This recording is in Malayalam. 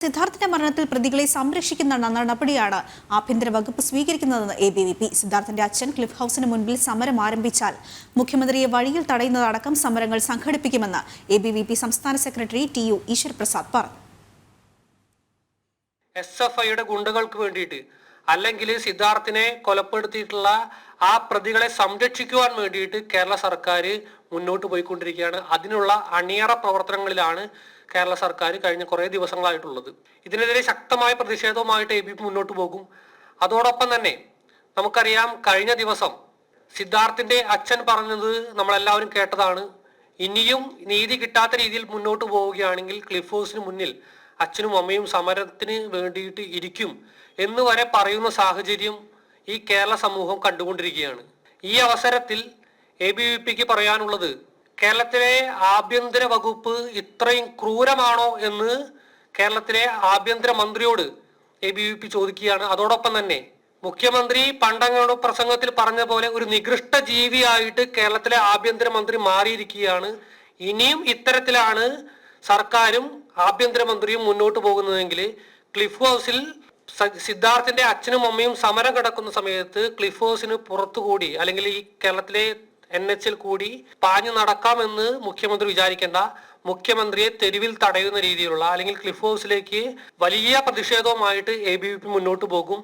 സിദ്ധാർത്ഥിന്റെ മരണത്തിൽ പ്രതികളെ സംരക്ഷിക്കുന്ന നടപടിയാണ് ആഭ്യന്തര വകുപ്പ് സ്വീകരിക്കുന്നതെന്ന് ABVP. സിദ്ധാർത്ഥിന്റെ അച്ഛൻ ക്ലിഫ് ഹൗസിന് മുൻപിൽ സമരം ആരംഭിച്ചാൽ മുഖ്യമന്ത്രിയെ വഴിയിൽ തടയുന്നതടക്കം സമരങ്ങൾ സംഘടിപ്പിക്കുമെന്ന് ABVP സംസ്ഥാന സെക്രട്ടറി TU ഈശ്വർ പ്രസാദ് പറഞ്ഞു. SFIയുടെ ഗുണ്ടകൾക്ക് വേണ്ടിയിട്ട് അല്ലെങ്കിൽ സിദ്ധാർത്ഥിനെ കൊലപ്പെടുത്തിയിട്ടുള്ള ആ പ്രതികളെ സംരക്ഷിക്കുവാൻ വേണ്ടിയിട്ട് കേരള സർക്കാർ മുന്നോട്ട് പോയിക്കൊണ്ടിരിക്കുകയാണ്. അതിനുള്ള അണിയറ പ്രവർത്തനങ്ങളിലാണ് കേരള സർക്കാർ കഴിഞ്ഞ കുറേ ദിവസങ്ങളായിട്ടുള്ളത്. ഇതിനെതിരെ ശക്തമായ പ്രതിഷേധവുമായിട്ട് ABVP മുന്നോട്ട് പോകും. അതോടൊപ്പം തന്നെ നമുക്കറിയാം, കഴിഞ്ഞ ദിവസം സിദ്ധാർത്ഥിന്റെ അച്ഛൻ പറഞ്ഞത് നമ്മളെല്ലാവരും കേട്ടതാണ്. ഇനിയും നീതി കിട്ടാത്ത രീതിയിൽ മുന്നോട്ട് പോവുകയാണെങ്കിൽ ക്ലിഫ് ഹൗസിന് മുന്നിൽ അച്ഛനും അമ്മയും സമരത്തിന് വേണ്ടിയിട്ട് ഇരിക്കും എന്ന് വരെ പറയുന്ന സാഹചര്യം ഈ കേരള സമൂഹം കണ്ടുകൊണ്ടിരിക്കുകയാണ്. ഈ അവസരത്തിൽ ABVPക്ക് പറയാനുള്ളത്, കേരളത്തിലെ ആഭ്യന്തര വകുപ്പ് ഇത്രയും ക്രൂരമാണോ എന്ന് കേരളത്തിലെ ആഭ്യന്തര മന്ത്രിയോട് ABVP ചോദിക്കുകയാണ്. അതോടൊപ്പം തന്നെ മുഖ്യമന്ത്രി പണ്ടങ്ങളുടെ പ്രസംഗത്തിൽ പറഞ്ഞ പോലെ ഒരു നികൃഷ്ട ജീവിയായിട്ട് കേരളത്തിലെ ആഭ്യന്തര മന്ത്രി മാറിയിരിക്കുകയാണ്. ഇനിയും ഇത്തരത്തിലാണ് സർക്കാരും ആഭ്യന്തരമന്ത്രിയും മുന്നോട്ട് പോകുന്നതെങ്കിൽ ക്ലിഫ് ഹൗസിൽ സിദ്ധാർത്ഥിന്റെ അച്ഛനും അമ്മയും സമരം കിടക്കുന്ന സമയത്ത് ക്ലിഫ് ഹൗസിന് പുറത്തുകൂടി അല്ലെങ്കിൽ ഈ കേരളത്തിലെ NHൽ കൂടി പാഞ്ഞു നടക്കാമെന്ന് മുഖ്യമന്ത്രി വിചാരിക്കേണ്ട. മുഖ്യമന്ത്രിയെ തെരുവിൽ തടയുന്ന രീതിയിലുള്ള അല്ലെങ്കിൽ ക്ലിഫ് ഹൗസിലേക്ക് വലിയ പ്രതിഷേധവുമായിട്ട് ABVP മുന്നോട്ട് പോകും.